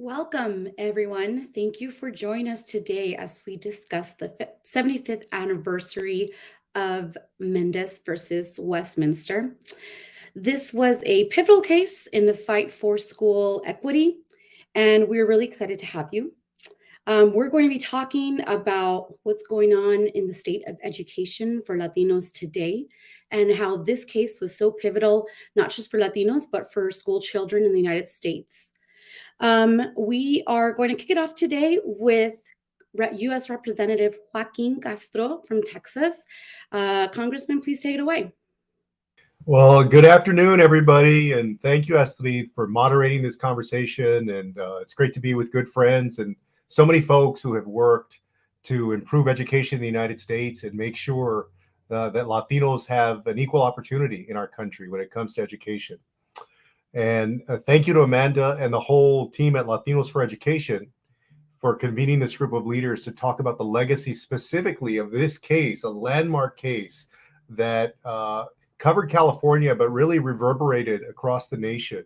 Welcome, everyone. Thank you for joining us today as we discuss the 75th anniversary of Mendez versus Westminster. This was a pivotal case in the fight for school equity, and we're really excited to have you. We're going to be talking about what's going on in the state of education for Latinos today and how this case was so pivotal, not just for Latinos, but for school children in the United States. We are going to kick it off today with U.S. Representative Joaquin Castro from Texas. Congressman, please take it away. Well, good afternoon, everybody, and thank you, Astrid, for moderating this conversation. And it's great to be with good friends and so many folks who have worked to improve education in the United States and make sure that Latinos have an equal opportunity in our country when it comes to education. And thank you to Amanda and the whole team at Latinos for Education for convening this group of leaders to talk about the legacy specifically of this case, a landmark case that covered California, but really reverberated across the nation.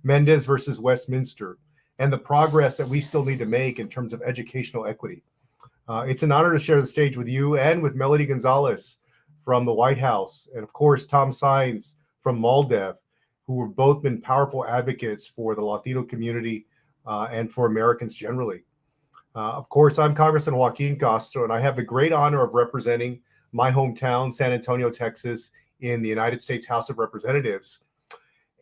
Mendez versus Westminster, and the progress that we still need to make in terms of educational equity. It's an honor to share the stage with you and with Melody Gonzalez from the White House, and of course, Tom Saenz from MALDEF, who have both been powerful advocates for the Latino community and for Americans generally. Of course, I'm Congressman Joaquin Castro, and I have the great honor of representing my hometown, San Antonio, Texas, in the United States House of Representatives.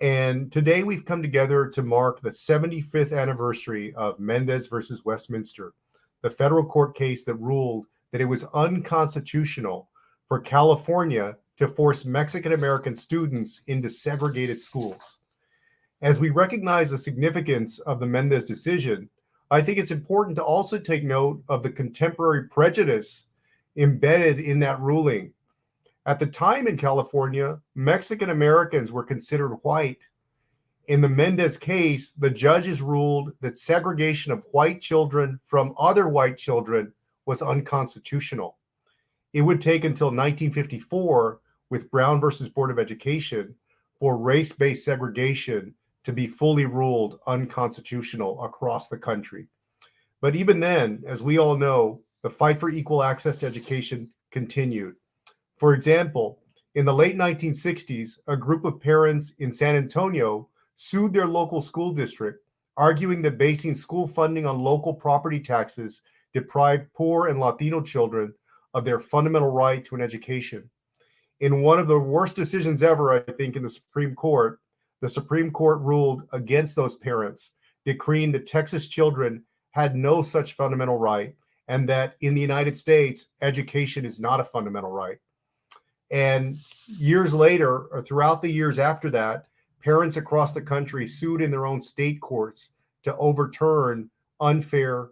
And today we've come together to mark the 75th anniversary of Mendez versus Westminster, the federal court case that ruled that it was unconstitutional for California to force Mexican-American students into segregated schools. As we recognize the significance of the Mendez decision, I think it's important to also take note of the contemporary prejudice embedded in that ruling. At the time in California, Mexican Americans were considered white. In the Mendez case, the judges ruled that segregation of white children from other white children was unconstitutional. It would take until 1954, with Brown versus Board of Education, for race-based segregation to be fully ruled unconstitutional across the country. But even then, as we all know, the fight for equal access to education continued. For example, in the late 1960s, a group of parents in San Antonio sued their local school district, arguing that basing school funding on local property taxes deprived poor and Latino children of their fundamental right to an education. In one of the worst decisions ever, I think, in the Supreme Court ruled against those parents, decreeing that Texas children had no such fundamental right, and that in the United States, education is not a fundamental right. And years later, or throughout the years after that, parents across the country sued in their own state courts to overturn unfair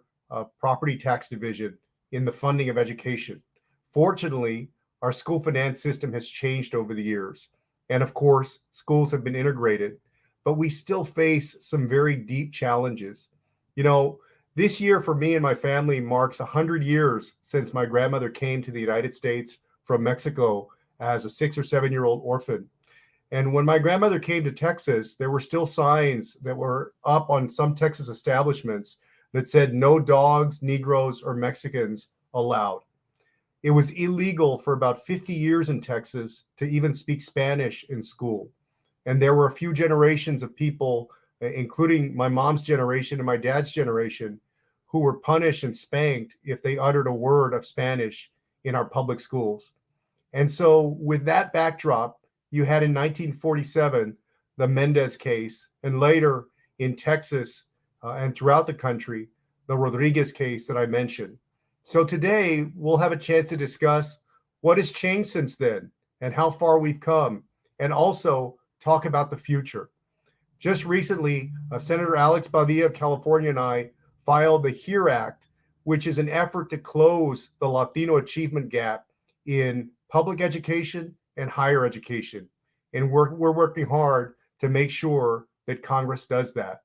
property tax division in the funding of education. Fortunately, our school finance system has changed over the years. And of course, schools have been integrated, but we still face some very deep challenges. You know, this year for me and my family marks 100 years since my grandmother came to the United States from Mexico as a 6 or 7-year-old orphan. And when my grandmother came to Texas, there were still signs that were up on some Texas establishments that said no dogs, Negroes, or Mexicans allowed. It was illegal for about 50 years in Texas to even speak Spanish in school. And there were a few generations of people, including my mom's generation and my dad's generation, who were punished and spanked if they uttered a word of Spanish in our public schools. And so with that backdrop, you had in 1947, the Mendez case, and later in Texas and throughout the country, the Rodriguez case that I mentioned. So today we'll have a chance to discuss what has changed since then and how far we've come, and also talk about the future. Just recently, Senator Alex Padilla of California and I filed the HERE Act, which is an effort to close the Latino achievement gap in public education and higher education. And we're working hard to make sure that Congress does that.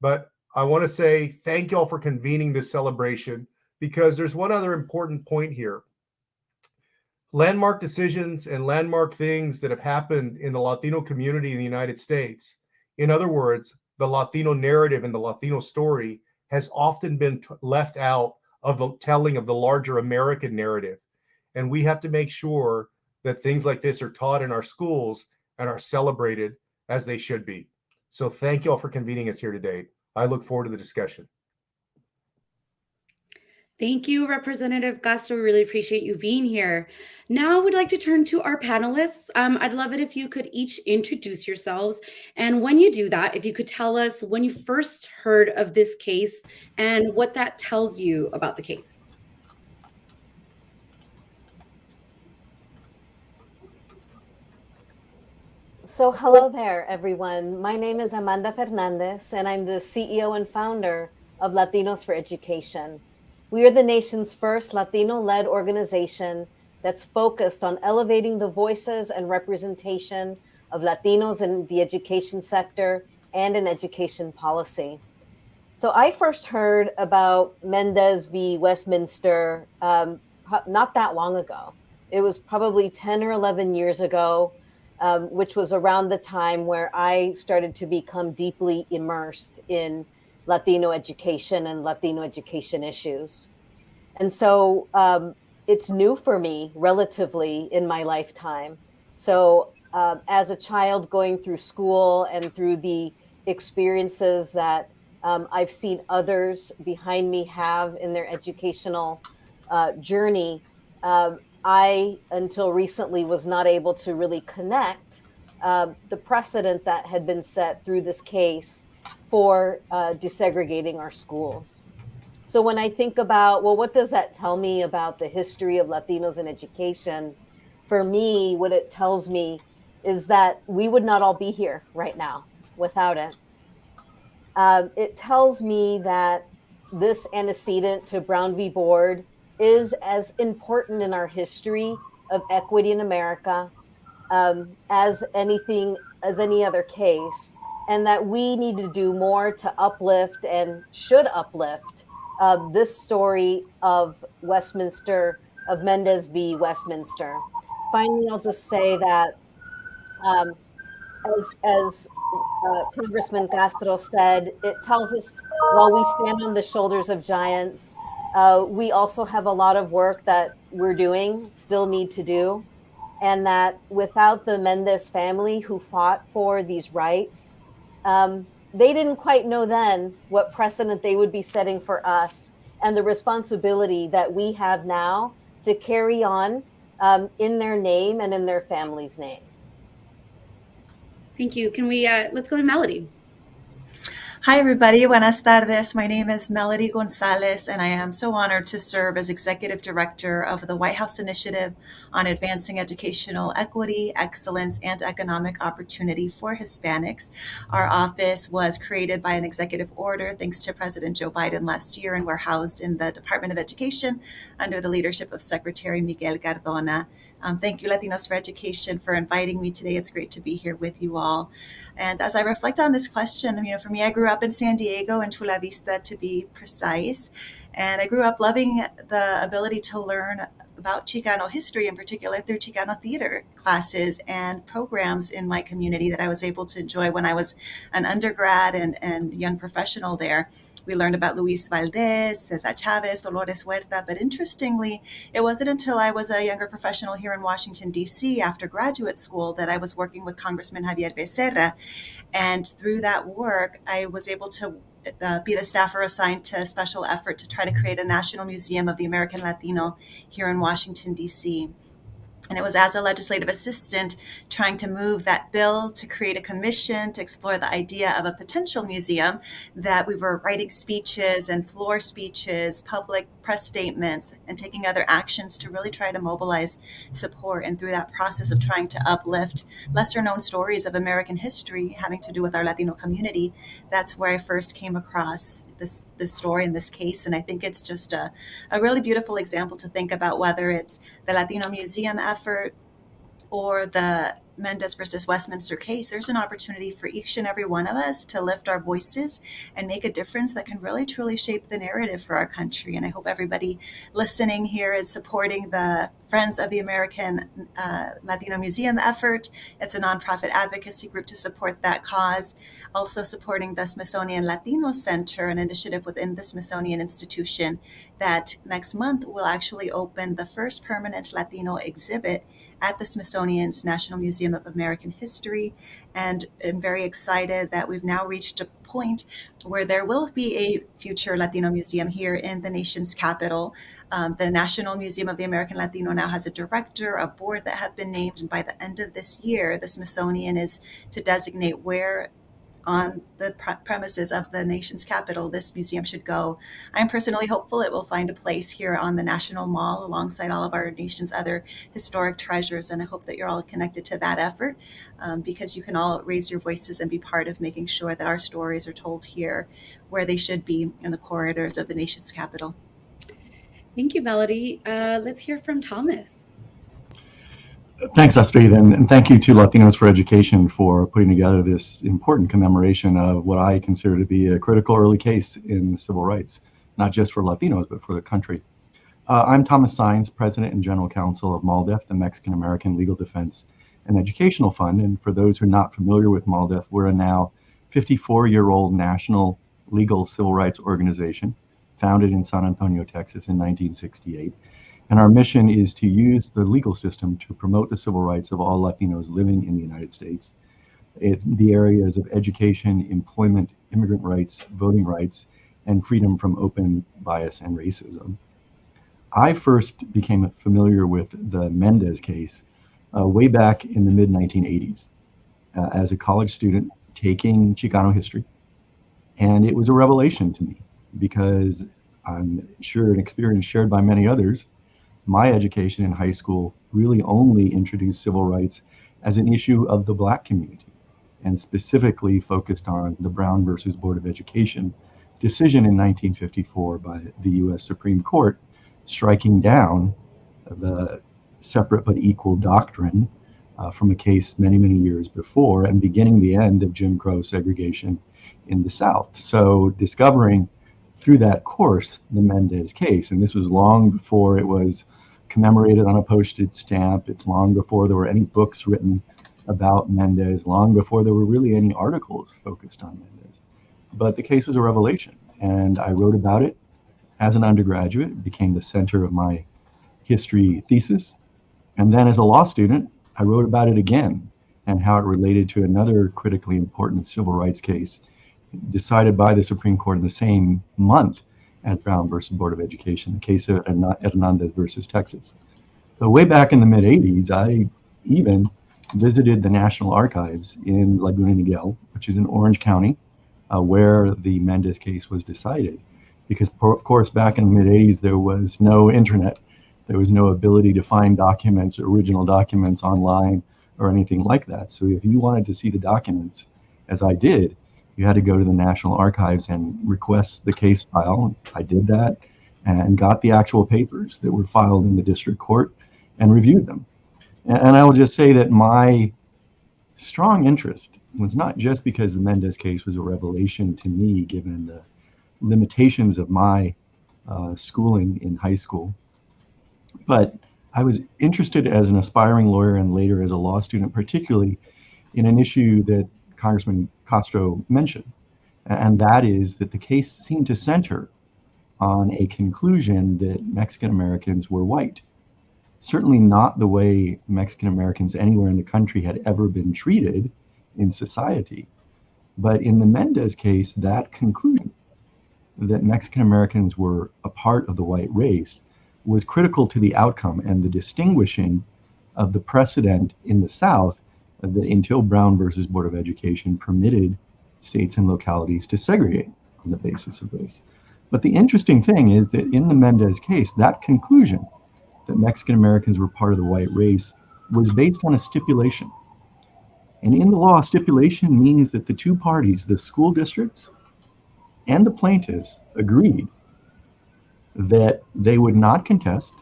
But I want to say thank you all for convening this celebration, because there's one other important point here. Landmark decisions and landmark things that have happened in the Latino community in the United States, in other words, the Latino narrative and the Latino story, has often been left out of the telling of the larger American narrative. And we have to make sure that things like this are taught in our schools and are celebrated as they should be. So thank you all for convening us here today. I look forward to the discussion. Thank you, Representative Castro. We really appreciate you being here. Now, we'd like to turn to our panelists. I'd love it if you could each introduce yourselves. And when you do that, if you could tell us when you first heard of this case and what that tells you about the case. So hello there, everyone. My name is Amanda Fernandez, and I'm the CEO and founder of Latinos for Education. We are the nation's first Latino-led organization that's focused on elevating the voices and representation of Latinos in the education sector and in education policy. So I first heard about Mendez v. Westminster not that long ago. It was probably 10 or 11 years ago, which was around the time where I started to become deeply immersed in Latino education and Latino education issues. And so it's new for me relatively in my lifetime. So as a child going through school and through the experiences that I've seen others behind me have in their educational journey, I, until recently, was not able to really connect the precedent that had been set through this case for desegregating our schools. So when I think about, well, what does that tell me about the history of Latinos in education? For me, what it tells me is that we would not all be here right now without it. It tells me that this antecedent to Brown v. Board is as important in our history of equity in America as any other case, and that we need to do more to uplift and should uplift this story of Westminster, of Mendez v. Westminster. Finally, I'll just say that as Congressman Castro said, it tells us while we stand on the shoulders of giants, we also have a lot of work that we're doing, still need to do. And that without the Mendez family who fought for these rights, they didn't quite know then what precedent they would be setting for us and the responsibility that we have now to carry on in their name and in their family's name. Thank you. Can we, let's go to Melody. Hi, everybody. Buenas tardes. My name is Melody Gonzalez, and I am so honored to serve as Executive Director of the White House Initiative on Advancing Educational Equity, Excellence, and Economic Opportunity for Hispanics. Our office was created by an executive order thanks to President Joe Biden last year, and we're housed in the Department of Education under the leadership of Secretary Miguel Cardona. Thank you, Latinos for Education, for inviting me today. It's great to be here with you all. And as I reflect on this question, for me, I grew up in San Diego, in Chula Vista to be precise. And I grew up loving the ability to learn about Chicano history, in particular through Chicano theater classes and programs in my community that I was able to enjoy when I was an undergrad and young professional there. We learned about Luis Valdez, Cesar Chavez, Dolores Huerta, but interestingly, it wasn't until I was a younger professional here in Washington, D.C. after graduate school that I was working with Congressman Javier Becerra. And through that work, I was able to be the staffer assigned to a special effort to try to create a National Museum of the American Latino here in Washington, D.C. And it was as a legislative assistant trying to move that bill to create a commission to explore the idea of a potential museum that we were writing speeches and floor speeches, public press statements, and taking other actions to really try to mobilize support. And through that process of trying to uplift lesser known stories of American history having to do with our Latino community, that's where I first came across this story in this case. And I think it's just a really beautiful example to think about, whether it's the Latino Museum effort or the Mendez versus Westminster case, there's an opportunity for each and every one of us to lift our voices and make a difference that can really truly shape the narrative for our country. And I hope everybody listening here is supporting the Friends of the American Latino Museum effort. It's a nonprofit advocacy group to support that cause. Also supporting the Smithsonian Latino Center, an initiative within the Smithsonian Institution that next month will actually open the first permanent Latino exhibit at the Smithsonian's National Museum of American History. And I'm very excited that we've now reached a point where there will be a future Latino museum here in the nation's capital. The National Museum of the American Latino now has a director, a board that have been named, and by the end of this year, the Smithsonian is to designate where on the premises of the nation's capital this museum should go. I'm personally hopeful it will find a place here on the National Mall alongside all of our nation's other historic treasures, and I hope that you're all connected to that effort because you can all raise your voices and be part of making sure that our stories are told here where they should be, in the corridors of the nation's capital. Thank you, Melody. Let's hear from Thomas. Thanks, Astrid, and thank you to Latinos for Education for putting together this important commemoration of what I consider to be a critical early case in civil rights, not just for Latinos, but for the country. I'm Thomas Saenz, President and General Counsel of MALDEF, the Mexican American Legal Defense and Educational Fund. And for those who are not familiar with MALDEF, we're a now 54-year-old national legal civil rights organization founded in San Antonio, Texas in 1968. And our mission is to use the legal system to promote the civil rights of all Latinos living in the United States in the areas of education, employment, immigrant rights, voting rights, and freedom from open bias and racism. I first became familiar with the Mendez case way back in the mid-1980s as a college student taking Chicano history. And it was a revelation to me because I'm sure an experience shared by many others. My education in high school really only introduced civil rights as an issue of the Black community and specifically focused on the Brown versus Board of Education decision in 1954 by the US Supreme Court, striking down the separate but equal doctrine from a case many, many years before and beginning the end of Jim Crow segregation in the South. So discovering through that course the Mendez case, and this was long before it was commemorated on a postage stamp. It's long before there were any books written about Mendez, long before there were really any articles focused on Mendez. But the case was a revelation, and I wrote about it as an undergraduate. It became the center of my history thesis. And then as a law student, I wrote about it again and how it related to another critically important civil rights case decided by the Supreme Court in the same month as Brown versus Board of Education, the case of Hernandez versus Texas. So way back in the mid-'80s, I even visited the National Archives in Laguna Niguel, which is in Orange County, where the Mendez case was decided. Because, of course, back in the mid-'80s, there was no internet. There was no ability to find documents, original documents online or anything like that. So if you wanted to see the documents, as I did, you had to go to the National Archives and request the case file. I did that and got the actual papers that were filed in the district court and reviewed them. And I will just say that my strong interest was not just because the Mendez case was a revelation to me, given the limitations of my schooling in high school, but I was interested as an aspiring lawyer and later as a law student, particularly in an issue that Congressman Castro mentioned, and that is that the case seemed to center on a conclusion that Mexican Americans were white. Certainly not the way Mexican Americans anywhere in the country had ever been treated in society. But in the Mendez case, that conclusion that Mexican Americans were a part of the white race was critical to the outcome and the distinguishing of the precedent in the South that until Brown versus Board of Education permitted states and localities to segregate on the basis of race. But the interesting thing is that in the Mendez case, that conclusion that Mexican Americans were part of the white race was based on a stipulation. And in the law, stipulation means that the two parties, the school districts and the plaintiffs, agreed that they would not contest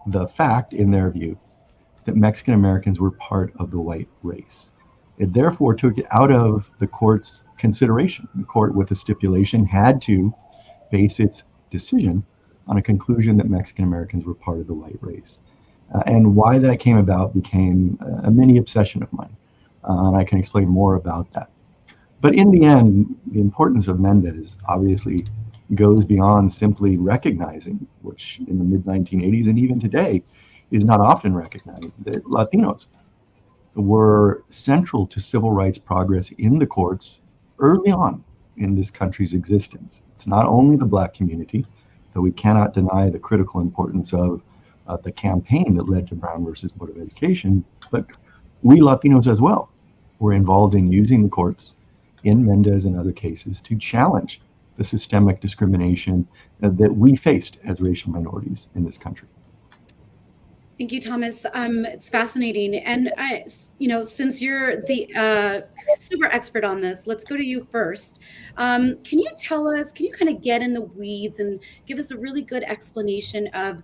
the fact, in their view, that Mexican Americans were part of the white race. It therefore took it out of the court's consideration. The court, with a stipulation, had to base its decision on a conclusion that Mexican Americans were part of the white race. And why that came about became a mini obsession of mine. And I can explain more about that. But in the end, the importance of Mendez obviously goes beyond simply recognizing, which in the mid-1980s and even today is not often recognized, that Latinos were central to civil rights progress in the courts early on in this country's existence. It's not only the Black community, though we cannot deny the critical importance of the campaign that led to Brown versus Board of Education, but we Latinos as well were involved in using the courts in Mendez and other cases to challenge the systemic discrimination that we faced as racial minorities in this country. Thank you, Thomas. It's fascinating. And since you're the super expert on this, let's go to you first. Can you kind of get in the weeds and give us a really good explanation of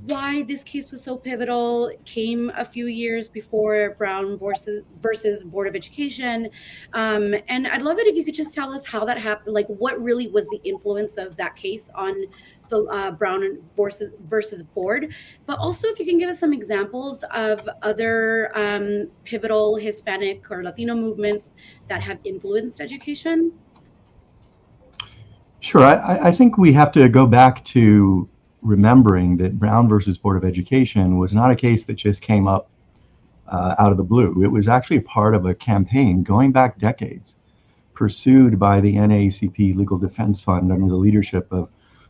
why this case was so pivotal? It came a few years before Brown versus Board of Education. And I'd love it if you could just tell us how that happened, like what really was the influence of that case on the Brown versus Board, but also if you can give us some examples of other pivotal Hispanic or Latino movements that have influenced education. Sure, I think we have to go back to remembering that Brown versus Board of Education was not a case that just came up out of the blue. It was actually part of a campaign going back decades, pursued by the NAACP Legal Defense Fund under the leadership of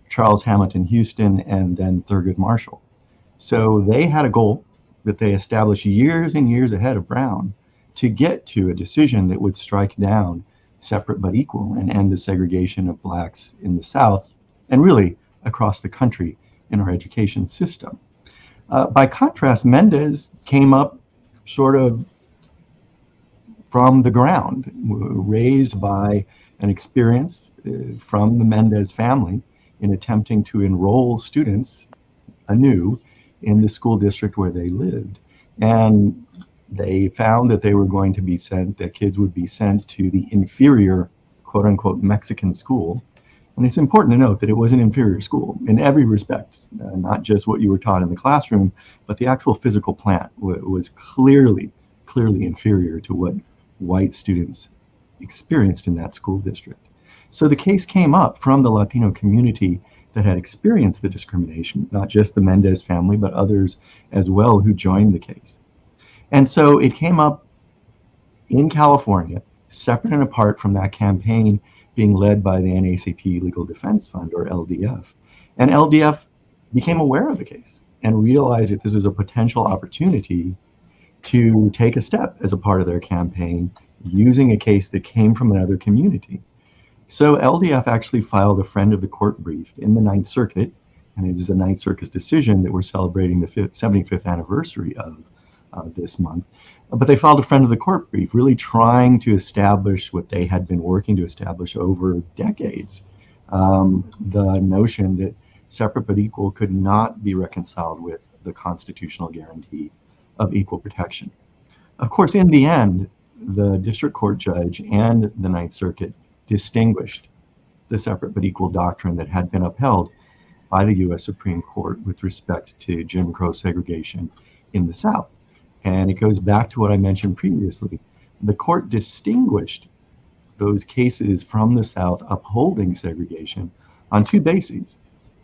Charles Hamilton Houston and then Thurgood Marshall. So they had a goal that they established years and years ahead of Brown to get to a decision that would strike down separate but equal and end the segregation of Blacks in the South and really across the country in our education system. By contrast, Mendez came up sort of from the ground, raised by an experience from the Mendez family in attempting to enroll students anew in the school district where they lived. And they found that they were going to be sent, that kids would be sent to the inferior, quote unquote, Mexican school. And it's important to note that it was an inferior school in every respect, not just what you were taught in the classroom, but the actual physical plant was clearly inferior to what white students experienced in that school district. So the case came up from the Latino community that had experienced the discrimination, not just the Mendez family, but others as well who joined the case. And so it came up in California, separate and apart from that campaign being led by the NAACP Legal Defense Fund, or LDF. And LDF became aware of the case and realized that this was a potential opportunity to take a step as a part of their campaign using a case that came from another community. So LDF actually filed a friend of the court brief in the Ninth Circuit, and it is the Ninth Circuit's decision that we're celebrating the 75th anniversary of this month. But they filed a friend of the court brief, really trying to establish what they had been working to establish over decades, the notion that separate but equal could not be reconciled with the constitutional guarantee of equal protection. Of course, in the end, the district court judge and the Ninth Circuit distinguished the separate but equal doctrine that had been upheld by the U.S. Supreme Court with respect to Jim Crow segregation in the South. And it goes back to what I mentioned previously. The court distinguished those cases from the South upholding segregation on two bases.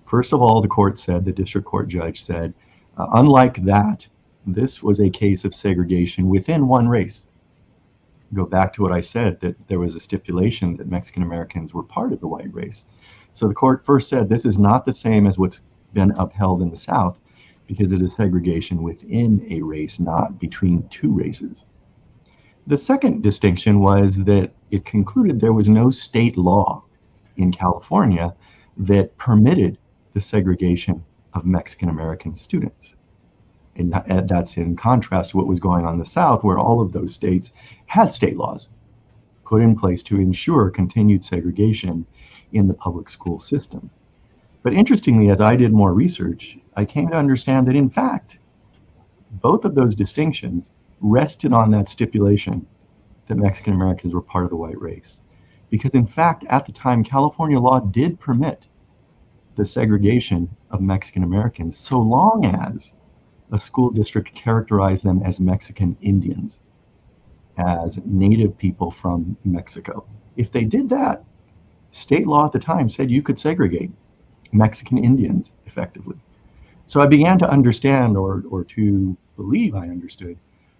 First of all, the court said, the district court judge said, unlike that, this was a case of segregation within one race. Go back to what I said, that there was a stipulation that Mexican Americans were part of the white race. So the court first said this is not the same as what's been upheld in the South because it is segregation within a race, not between two races. The second distinction was that it concluded there was no state law in California that permitted the segregation of Mexican American students. And that's in contrast to what was going on in the South, where all of those states had state laws put in place to ensure continued segregation in the public school system. But interestingly, as I did more research, I came to understand that in fact, both of those distinctions rested on that stipulation that Mexican Americans were part of the white race. Because in fact, at the time, California law did permit the segregation of Mexican Americans so long as a school district characterized them as Mexican Indians, as native people from Mexico. If they did that, state law at the time said you could segregate Mexican Indians effectively. So I began to understand, or to believe I understood,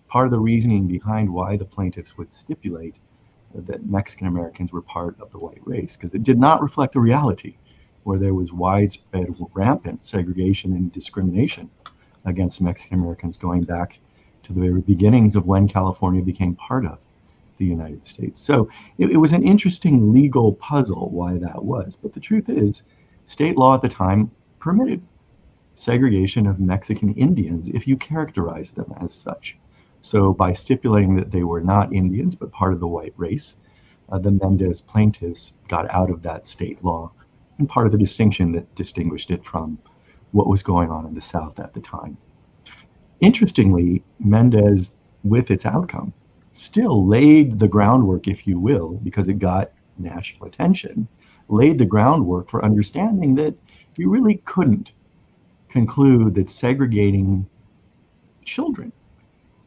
part of the reasoning behind why the plaintiffs would stipulate that Mexican Americans were part of the white race, because it did not reflect the reality where there was widespread, rampant segregation and discrimination against Mexican Americans going back to the very beginnings of when California became part of the United States. So it was an interesting legal puzzle why that was. But the truth is, state law at the time permitted segregation of Mexican Indians if you characterized them as such. So by stipulating that they were not Indians but part of the white race, the Mendez plaintiffs got out of that state law, and part of the distinction that distinguished it from what was going on in the South at the time. Interestingly, Mendez, with its outcome, still laid the groundwork, if you will, because it got national attention, laid the groundwork for understanding that you really couldn't conclude that segregating children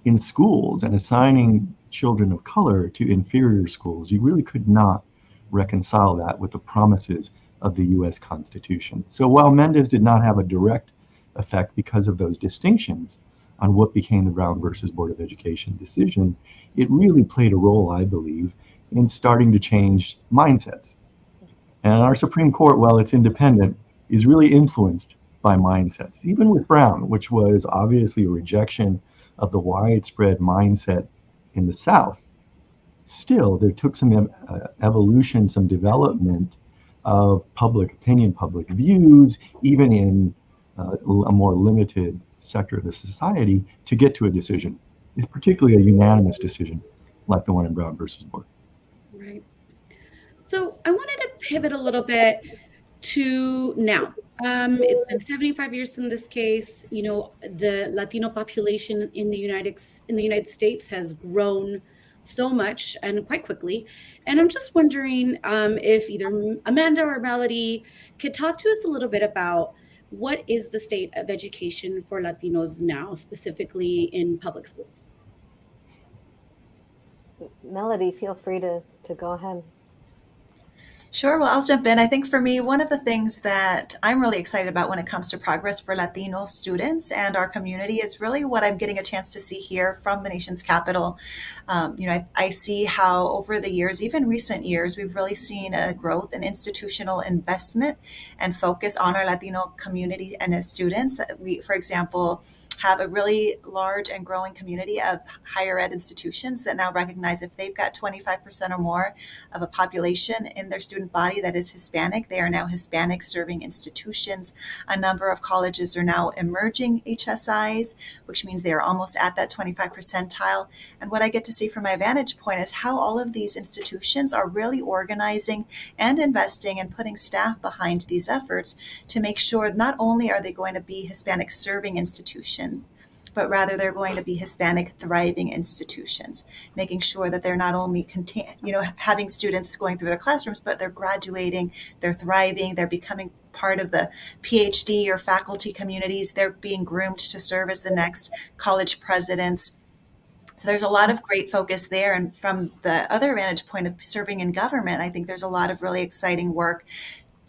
in schools and assigning children of color to inferior schools, you really could not reconcile that with the promises of the US Constitution. So while Mendez did not have a direct effect because of those distinctions on what became the Brown versus Board of Education decision, it really played a role, I believe, in starting to change mindsets. And our Supreme Court, while it's independent, is really influenced by mindsets. Even with Brown, which was obviously a rejection of the widespread mindset in the South, still there took some evolution, some development of public opinion, public views, even in a more limited sector of the society, to get to a decision. It's particularly a unanimous decision like the one in Brown versus Board. Right. So I wanted to pivot a little bit to now. It's been 75 years in this case. You know, the Latino population in the United States has grown so much and quite quickly. And I'm just wondering if either Amanda or Melody could talk to us a little bit about what is the state of education for Latinos now, specifically in public schools. Melody, feel free to go ahead. Sure. Well, I'll jump in. I think for me, one of the things that I'm really excited about when it comes to progress for Latino students and our community is really what I'm getting a chance to see here from the nation's capital. I see how over the years, even recent years, we've really seen a growth in institutional investment and focus on our Latino community and as students. We, for example, have a really large and growing community of higher ed institutions that now recognize if they've got 25% or more of a population in their student body that is Hispanic, they are now Hispanic serving institutions. A number of colleges are now emerging HSIs, which means they are almost at that 25 percentile. And what I get to see from my vantage point is how all of these institutions are really organizing and investing and putting staff behind these efforts to make sure not only are they going to be Hispanic serving institutions, but rather they're going to be Hispanic thriving institutions, making sure that they're not only having students going through their classrooms, but they're graduating, they're thriving, they're becoming part of the PhD or faculty communities, they're being groomed to serve as the next college presidents. So there's a lot of great focus there. And from the other vantage point of serving in government, I think there's a lot of really exciting work.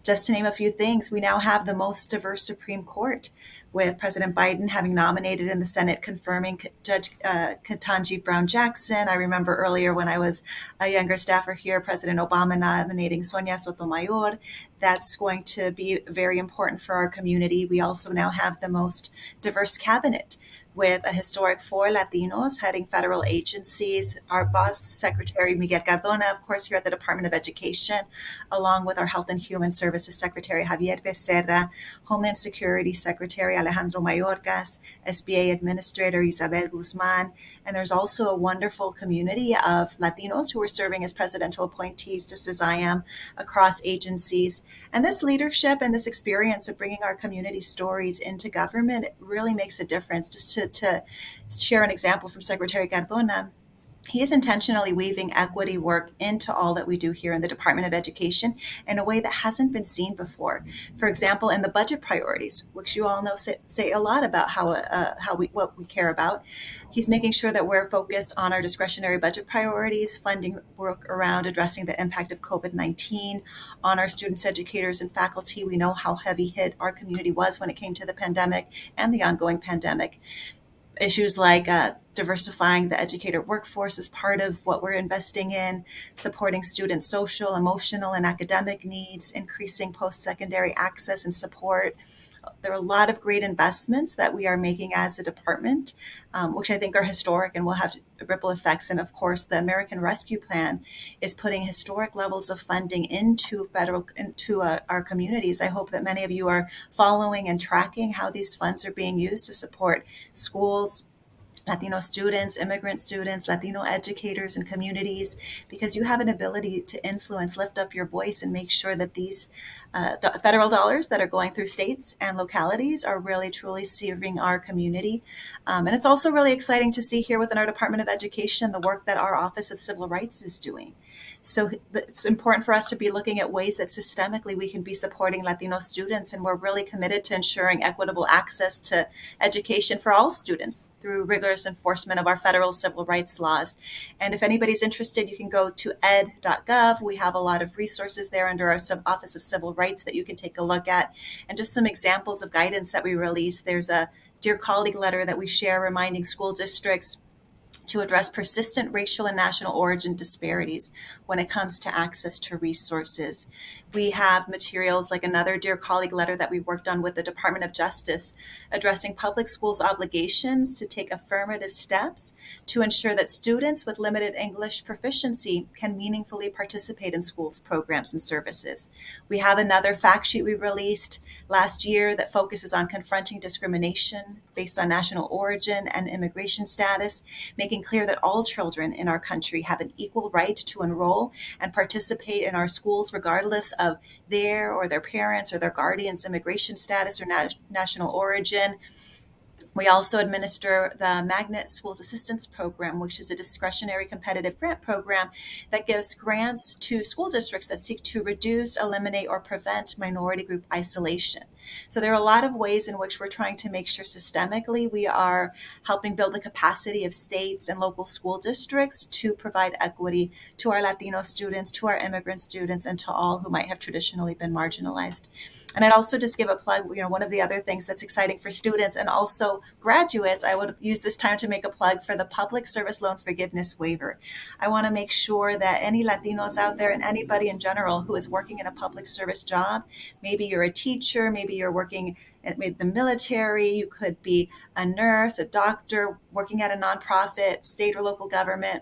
Just to name a few things, we now have the most diverse Supreme Court, with President Biden having nominated in the Senate, confirming Judge Ketanji Brown Jackson. I remember earlier when I was a younger staffer here, President Obama nominating Sonia Sotomayor. That's going to be very important for our community. We also now have the most diverse cabinet, with a historic 4 Latinos heading federal agencies, our boss, Secretary Miguel Cardona, of course, here at the Department of Education, along with our Health and Human Services Secretary Javier Becerra, Homeland Security Secretary Alejandro Mayorkas, SBA Administrator Isabel Guzman, and there's also a wonderful community of Latinos who are serving as presidential appointees, just as I am, across agencies. And this leadership and this experience of bringing our community stories into government really makes a difference. Just to share an example from Secretary Cardona, he is intentionally weaving equity work into all that we do here in the Department of Education in a way that hasn't been seen before. For example, in the budget priorities, which you all know say a lot about what we care about, he's making sure that we're focused on our discretionary budget priorities, funding work around addressing the impact of COVID-19 on our students, educators, and faculty. We know how heavy hit our community was when it came to the pandemic and the ongoing pandemic. Issues like diversifying the educator workforce is part of what we're investing in, supporting students' social, emotional, and academic needs, increasing post-secondary access and support. There are a lot of great investments that we are making as a department, which I think are historic and will have ripple effects. And of course, the American Rescue Plan is putting historic levels of funding into our communities. I hope that many of you are following and tracking how these funds are being used to support schools, Latino students, immigrant students, Latino educators and communities, because you have an ability to influence, lift up your voice, and make sure that these federal dollars that are going through states and localities are really, truly serving our community. And it's also really exciting to see here within our Department of Education the work that our Office of Civil Rights is doing. So it's important for us to be looking at ways that systemically we can be supporting Latino students, and we're really committed to ensuring equitable access to education for all students through rigorous enforcement of our federal civil rights laws. And if anybody's interested, you can go to ed.gov. We have a lot of resources there under our Office of Civil Rights that you can take a look at. And just some examples of guidance that we release. There's a Dear Colleague letter that we share reminding school districts to address persistent racial and national origin disparities when it comes to access to resources. We have materials like another Dear Colleague letter that we worked on with the Department of Justice, addressing public schools' obligations to take affirmative steps to ensure that students with limited English proficiency can meaningfully participate in schools' programs and services. We have another fact sheet we released last year that focuses on confronting discrimination based on national origin and immigration status, making clear that all children in our country have an equal right to enroll and participate in our schools regardless of their or their parents or their guardians' immigration status or national origin. We also administer the Magnet Schools Assistance Program, which is a discretionary competitive grant program that gives grants to school districts that seek to reduce, eliminate, or prevent minority group isolation. So there are a lot of ways in which we're trying to make sure systemically we are helping build the capacity of states and local school districts to provide equity to our Latino students, to our immigrant students, and to all who might have traditionally been marginalized. And I'd also just give a plug, one of the other things that's exciting for students and also graduates, I would use this time to make a plug for the Public Service Loan Forgiveness Waiver. I want to make sure that any Latinos out there and anybody in general who is working in a public service job, maybe you're a teacher, maybe you're working in the military, you could be a nurse, a doctor, working at a nonprofit, state or local government.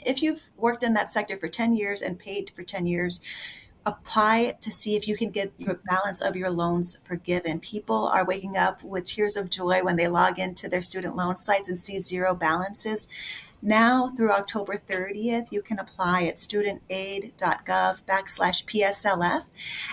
If you've worked in that sector for 10 years and paid for 10 years, apply to see if you can get your balance of your loans forgiven. People are waking up with tears of joy when they log into their student loan sites and see zero balances. Now through October 30th, you can apply at studentaid.gov/PSLF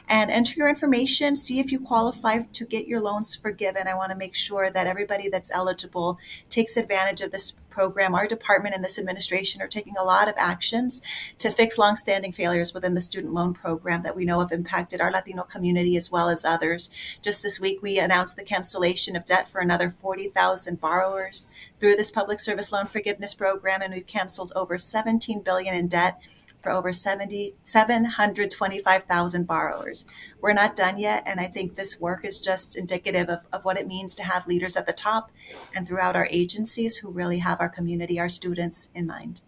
and enter your information, see if you qualify to get your loans forgiven. I want to make sure that everybody that's eligible takes advantage of this program. Our department and this administration are taking a lot of actions to fix longstanding failures within the student loan program that we know have impacted our Latino community as well as others. Just this week, we announced the cancellation of debt for another 40,000 borrowers through this public service loan forgiveness program, and we've canceled over $17 billion in debt for over 725,000 borrowers. We're not done yet, and I think this work is just indicative of what it means to have leaders at the top and throughout our agencies who really have our community, our students in mind.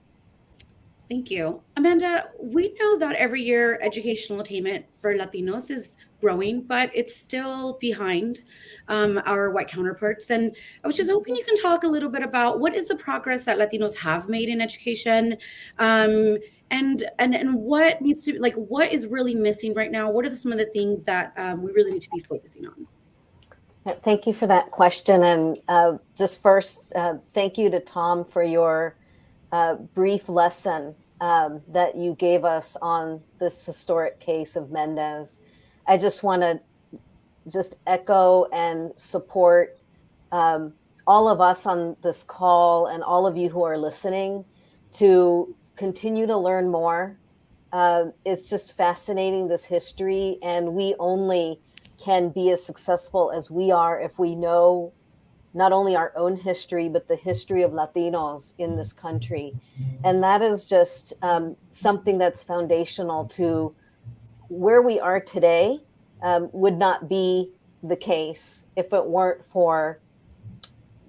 Thank you. Amanda, we know that every year educational attainment for Latinos is growing, but it's still behind our white counterparts. And I was just hoping you can talk a little bit about what is the progress that Latinos have made in education, and what needs to, like, what is really missing right now? What are some of the things that we really need to be focusing on? Thank you for that question. And just first, thank you to Tom for your brief lesson that you gave us on this historic case of Mendez. I just want to just echo and support um, all of us on this call and all of you who are listening to continue to learn more. It's just fascinating, this history, and we only can be as successful as we are if we know not only our own history, but the history of Latinos in this country. And that is just something that's foundational to where we are today. Would not be the case if it weren't for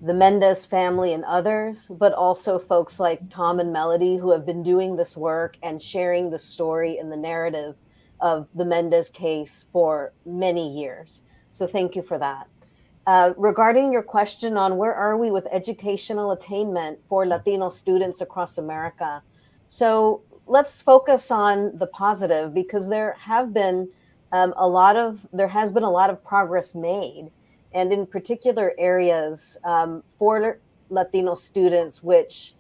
the Mendez family and others, but also folks like Tom and Melody who have been doing this work and sharing the story and the narrative of the Mendez case for many years. So thank you for that. Regarding your question on where are we with educational attainment for Latino students across America. So let's focus on the positive, because there has been a lot of progress made, and in particular areas for Latino students, which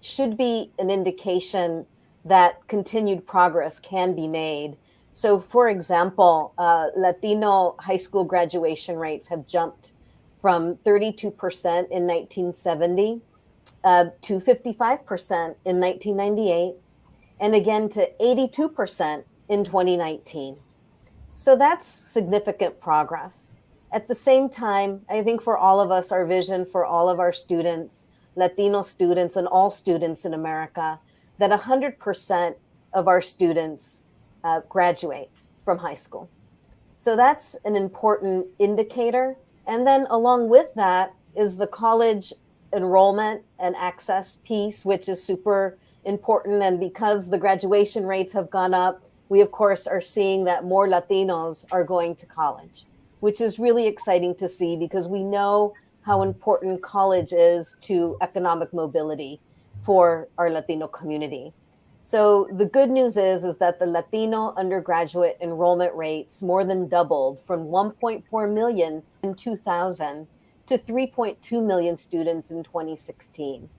should be an indication that continued progress can be made. So, for example, Latino high school graduation rates have jumped from 32% in 1970 to 55% in 1998, and again to 82% in 2019. So that's significant progress. At the same time, I think for all of us, our vision for all of our students, Latino students, and all students in America, that 100% of our students graduate from high school. So that's an important indicator. And then along with that is the college enrollment and access piece, which is super important. And because the graduation rates have gone up, we, of course, are seeing that more Latinos are going to college, which is really exciting to see, because we know how important college is to economic mobility for our Latino community. So the good news is that the Latino undergraduate enrollment rates more than doubled from 1.4 million in 2000 to 3.2 million students in 2016.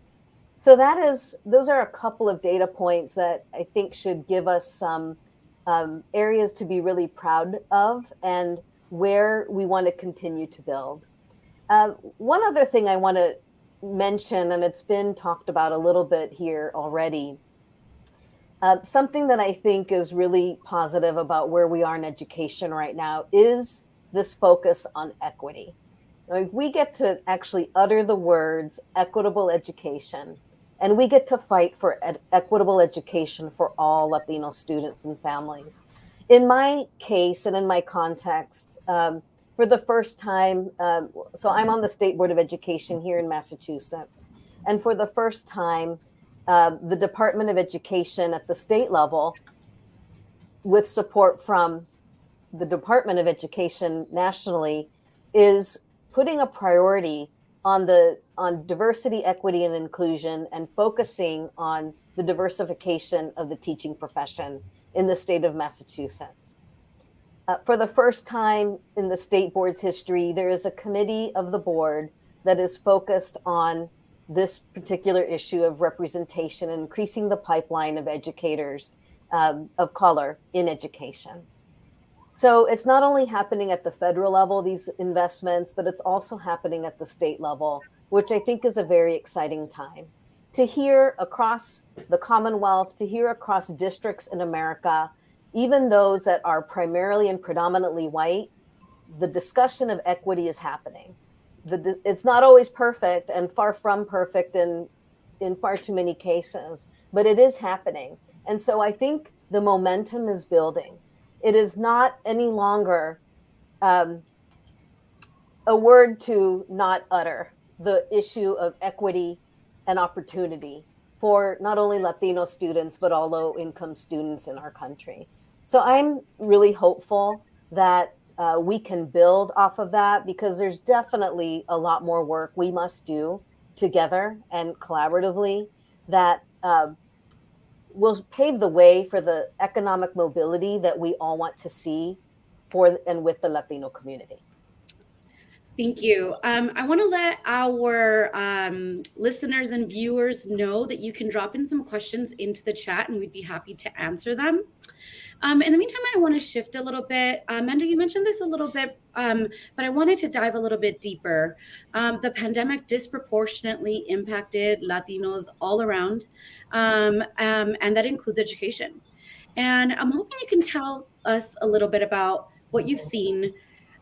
So those are a couple of data points that I think should give us some areas to be really proud of and where we want to continue to build. One other thing I want to mention, and it's been talked about a little bit here already, something that I think is really positive about where we are in education right now is this focus on equity. Like, we get to actually utter the words equitable education, and we get to fight for equitable education for all Latino students and families. In my case and in my context, for the first time, so I'm on the State Board of Education here in Massachusetts, and for the first time, the Department of Education at the state level, with support from the Department of Education nationally, is putting a priority on diversity, equity, and inclusion, and focusing on the diversification of the teaching profession in the state of Massachusetts. For the first time in the state board's history, there is a committee of the board that is focused on this particular issue of representation and increasing the pipeline of educators of color in education. So it's not only happening at the federal level, these investments, but it's also happening at the state level, which I think is a very exciting time. To hear across the Commonwealth, to hear across districts in America, even those that are primarily and predominantly white, the discussion of equity is happening. It's not always perfect, and far from perfect in far too many cases, but it is happening. And so I think the momentum is building. It is not any longer a word to not utter the issue of equity and opportunity for not only Latino students, but all low-income students in our country. So I'm really hopeful that we can build off of that, because there's definitely a lot more work we must do together and collaboratively that will pave the way for the economic mobility that we all want to see for and with the Latino community. Thank you. I want to let our listeners and viewers know that you can drop in some questions into the chat and we'd be happy to answer them. In the meantime, I want to shift a little bit. Mendez, you mentioned this a little bit, but I wanted to dive a little bit deeper. The pandemic disproportionately impacted Latinos all around, and that includes education. And I'm hoping you can tell us a little bit about what you've seen,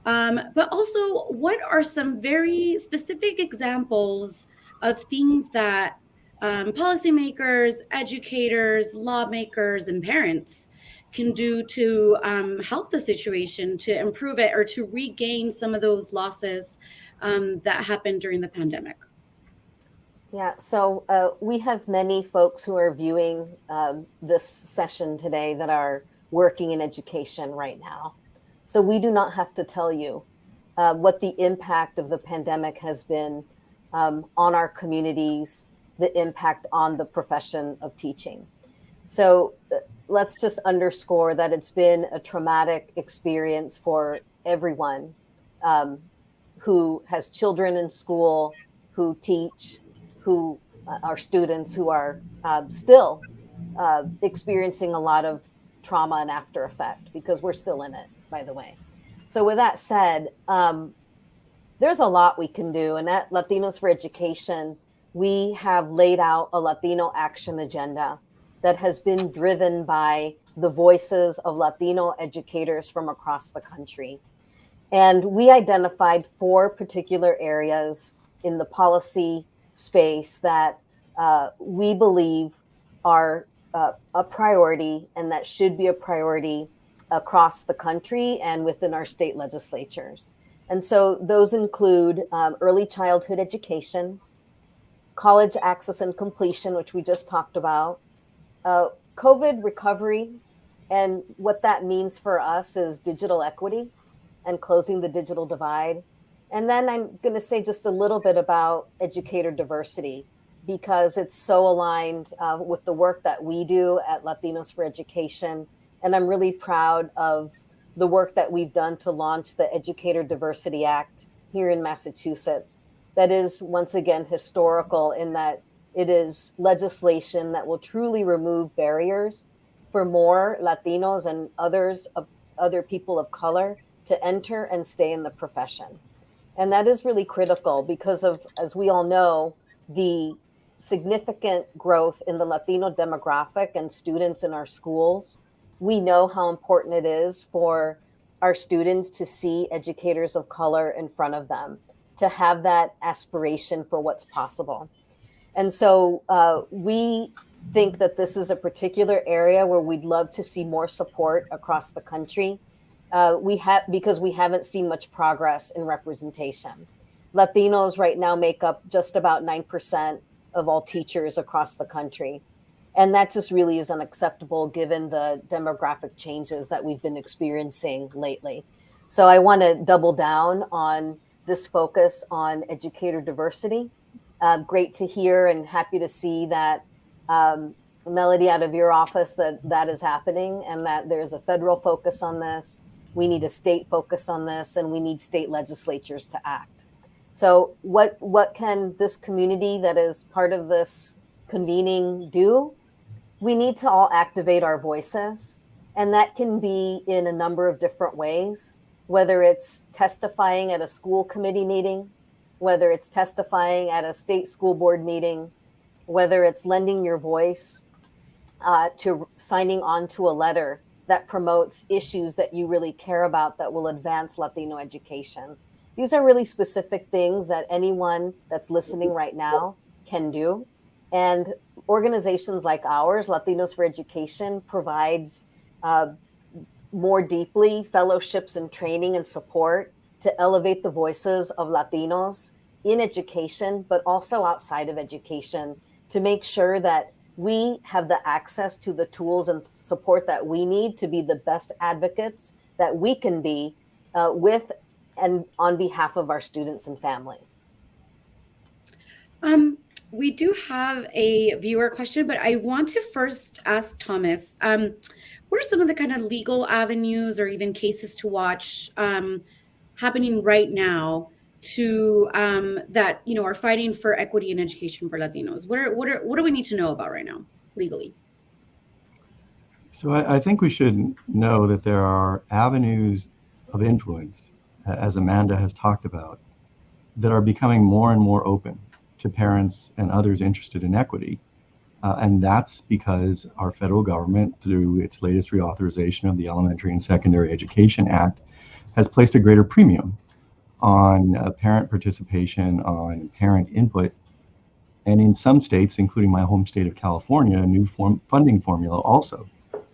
but also what are some very specific examples of things that policymakers, educators, lawmakers, and parents can do to help the situation, to improve it, or to regain some of those losses that happened during the pandemic? Yeah, so we have many folks who are viewing this session today that are working in education right now. So we do not have to tell you what the impact of the pandemic has been on our communities, the impact on the profession of teaching. So let's just underscore that it's been a traumatic experience for everyone who has children in school, who teach, who are students who are still experiencing a lot of trauma and after effect, because we're still in it, by the way. So with that said, there's a lot we can do. And at Latinos for Education, we have laid out a Latino action agenda that has been driven by the voices of Latino educators from across the country. And we identified 4 particular areas in the policy space that we believe are a priority and that should be a priority across the country and within our state legislatures. And so those include early childhood education, college access and completion, which we just talked about, COVID recovery, and what that means for us is digital equity and closing the digital divide. And then I'm going to say just a little bit about educator diversity, because it's so aligned with the work that we do at Latinos for Education. And I'm really proud of the work that we've done to launch the Educator Diversity Act here in Massachusetts. That is, once again, historical in that it is legislation that will truly remove barriers for more Latinos and other people of color to enter and stay in the profession. And that is really critical because of, as we all know, the significant growth in the Latino demographic and students in our schools. We know how important it is for our students to see educators of color in front of them, to have that aspiration for what's possible. And so we think that this is a particular area where we'd love to see more support across the country. Because we haven't seen much progress in representation. Latinos right now make up just about 9% of all teachers across the country. And that just really is unacceptable given the demographic changes that we've been experiencing lately. So I want to double down on this focus on educator diversity. Great to hear and happy to see that, Melody, out of your office, that is happening and that there's a federal focus on this. We need a state focus on this, and we need state legislatures to act. So what can this community that is part of this convening do? We need to all activate our voices, and that can be in a number of different ways, whether it's testifying at a school committee meeting, whether it's testifying at a state school board meeting, whether it's lending your voice to signing on to a letter that promotes issues that you really care about that will advance Latino education. These are really specific things that anyone that's listening right now can do. And organizations like ours, Latinos for Education, provides more deeply fellowships and training and support to elevate the voices of Latinos in education, but also outside of education, to make sure that we have the access to the tools and support that we need to be the best advocates that we can be with and on behalf of our students and families. We do have a viewer question, but I want to first ask Thomas, what are some of the kind of legal avenues or even cases to watch happening right now to that are fighting for equity and education for Latinos? What do we need to know about right now legally? So I think we should know that there are avenues of influence, as Amanda has talked about, that are becoming more and more open to parents and others interested in equity. And that's because our federal government, through its latest reauthorization of the Elementary and Secondary Education Act, has placed a greater premium on parent participation, on parent input. And in some states, including my home state of California, a new funding formula also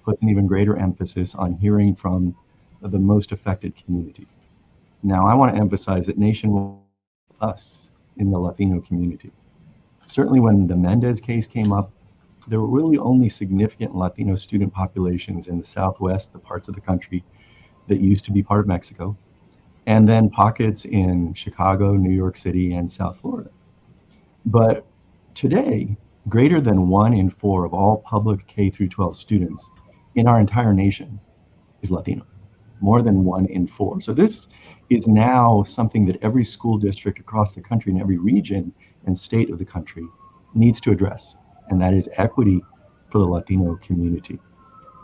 puts an even greater emphasis on hearing from the most affected communities. Now, I want to emphasize that nationwide, us in the Latino community. Certainly when the Mendez case came up, there were really only significant Latino student populations in the Southwest, the parts of the country that used to be part of Mexico, and then pockets in Chicago, New York City, and South Florida. But today, greater than 1 in 4 of all public K through 12 students in our entire nation is Latino, more than 1 in 4. So this is now something that every school district across the country and every region and state of the country needs to address, and that is equity for the Latino community.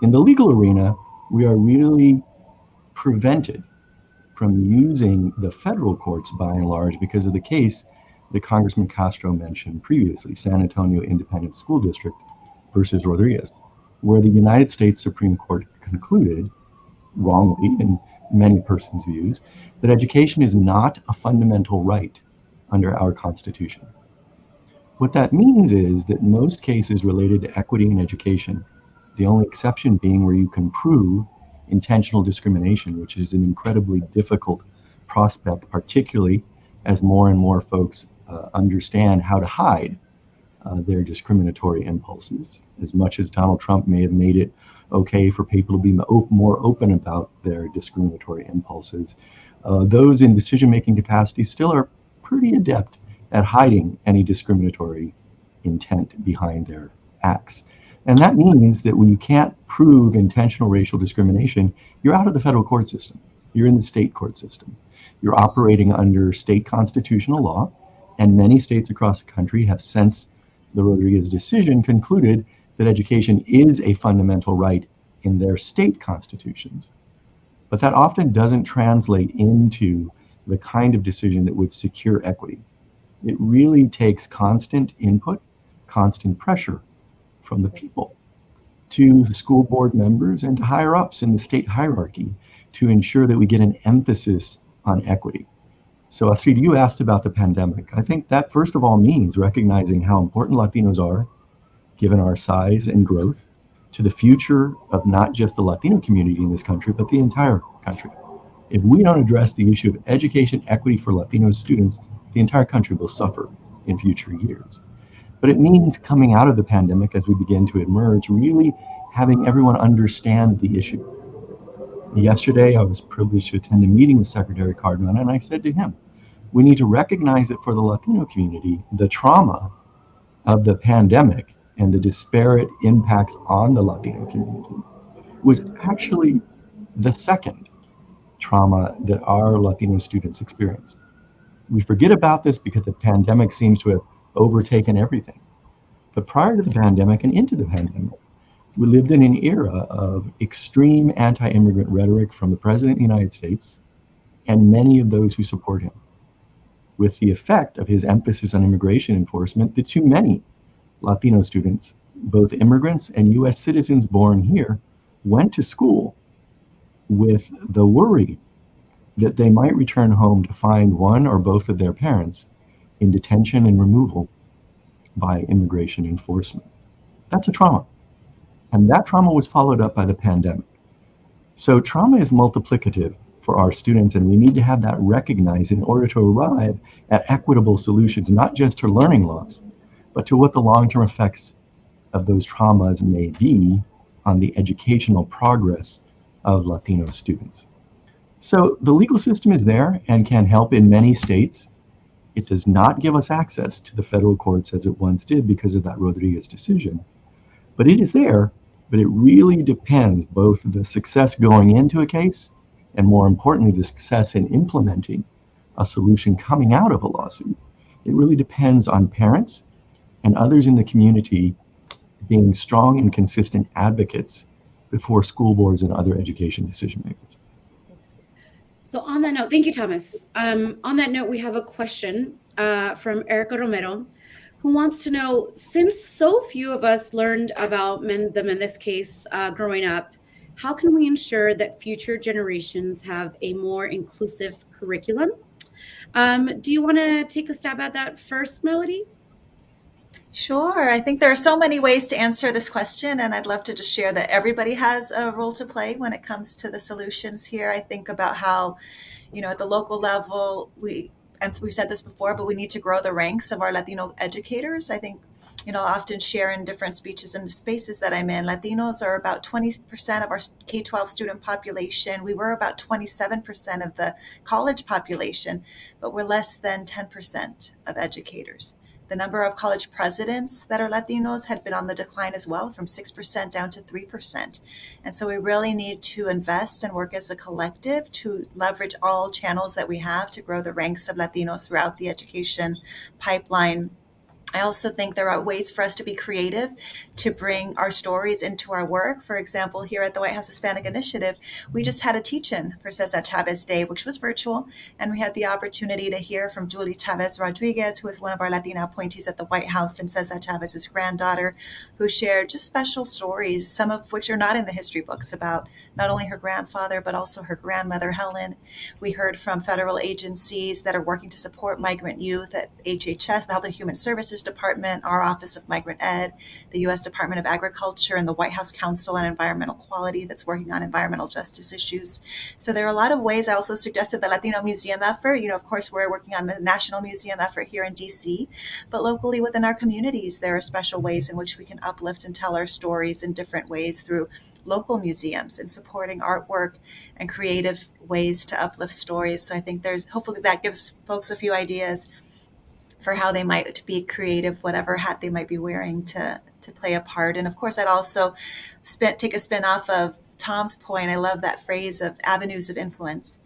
In the legal arena, we are really prevented from using the federal courts by and large because of the case that Congressman Castro mentioned previously, San Antonio Independent School District versus Rodriguez, where the United States Supreme Court concluded, wrongly in many persons' views, that education is not a fundamental right under our Constitution. What that means is that most cases related to equity in education, the only exception being where you can prove intentional discrimination, which is an incredibly difficult prospect, particularly as more and more folks understand how to hide their discriminatory impulses. As much as Donald Trump may have made it okay for people to be more open about their discriminatory impulses, those in decision-making capacity still are pretty adept at hiding any discriminatory intent behind their acts. And that means that when you can't prove intentional racial discrimination, you're out of the federal court system. You're in the state court system. You're operating under state constitutional law, and many states across the country have, since the Rodriguez decision, concluded that education is a fundamental right in their state constitutions. But that often doesn't translate into the kind of decision that would secure equity. It really takes constant input, constant pressure from the people to the school board members and to higher ups in the state hierarchy to ensure that we get an emphasis on equity. So Astrid, you asked about the pandemic. I think that first of all means recognizing how important Latinos are, given our size and growth, to the future of not just the Latino community in this country, but the entire country. If we don't address the issue of education equity for Latino students, the entire country will suffer in future years. But it means coming out of the pandemic as we begin to emerge, really having everyone understand the issue. Yesterday, I was privileged to attend a meeting with Secretary Cardona, and I said to him, we need to recognize that for the Latino community, the trauma of the pandemic and the disparate impacts on the Latino community was actually the second trauma that our Latino students experienced. We forget about this because the pandemic seems to have overtaken everything. But prior to the pandemic and into the pandemic, we lived in an era of extreme anti-immigrant rhetoric from the President of the United States and many of those who support him, with the effect of his emphasis on immigration enforcement that too many Latino students, both immigrants and US citizens born here, went to school with the worry that they might return home to find one or both of their parents in detention and removal by immigration enforcement. That's a trauma. And that trauma was followed up by the pandemic. So trauma is multiplicative for our students, and we need to have that recognized in order to arrive at equitable solutions, not just to learning loss, but to what the long-term effects of those traumas may be on the educational progress of Latino students. So the legal system is there and can help in many states. It does not give us access to the federal courts as it once did because of that Rodriguez decision. But it is there, but it really depends both the success going into a case and more importantly, the success in implementing a solution coming out of a lawsuit. It really depends on parents and others in the community being strong and consistent advocates before school boards and other education decision makers. So on that note, thank you, Thomas. On that note, we have a question from Erica Romero, who wants to know, since so few of us learned about the Mendez case growing up, how can we ensure that future generations have a more inclusive curriculum? Do you want to take a stab at that first, Melody? Sure. I think there are so many ways to answer this question, and I'd love to just share that everybody has a role to play when it comes to the solutions here. I think about how, at the local level, and we've said this before, but we need to grow the ranks of our Latino educators. I think, I often share in different speeches and spaces that I'm in, Latinos are about 20% of our K-12 student population. We were about 27% of the college population, but we're less than 10% of educators. The number of college presidents that are Latinos had been on the decline as well, from 6% down to 3%. And so we really need to invest and work as a collective to leverage all channels that we have to grow the ranks of Latinos throughout the education pipeline. I also think there are ways for us to be creative to bring our stories into our work. For example, here at the White House Hispanic Initiative, we just had a teach-in for Cesar Chavez Day, which was virtual, and we had the opportunity to hear from Julie Chavez Rodriguez, who is one of our Latina appointees at the White House, and Cesar Chavez's granddaughter, who shared just special stories, some of which are not in the history books, about not only her grandfather, but also her grandmother, Helen. We heard from federal agencies that are working to support migrant youth at HHS, the Health and Human Services Department, our Office of Migrant Ed, the U.S. Department of Agriculture, and the White House Council on Environmental Quality that's working on environmental justice issues. So there are a lot of ways. I also suggested the Latino Museum effort. Of course, we're working on the National Museum effort here in D.C., but locally within our communities, there are special ways in which we can uplift and tell our stories in different ways through local museums and supporting artwork and creative ways to uplift stories. So I think hopefully that gives folks a few ideas for how they might be creative, whatever hat they might be wearing to play a part. And of course, I'd also take a spin off of Tom's point. I love that phrase of avenues of influence.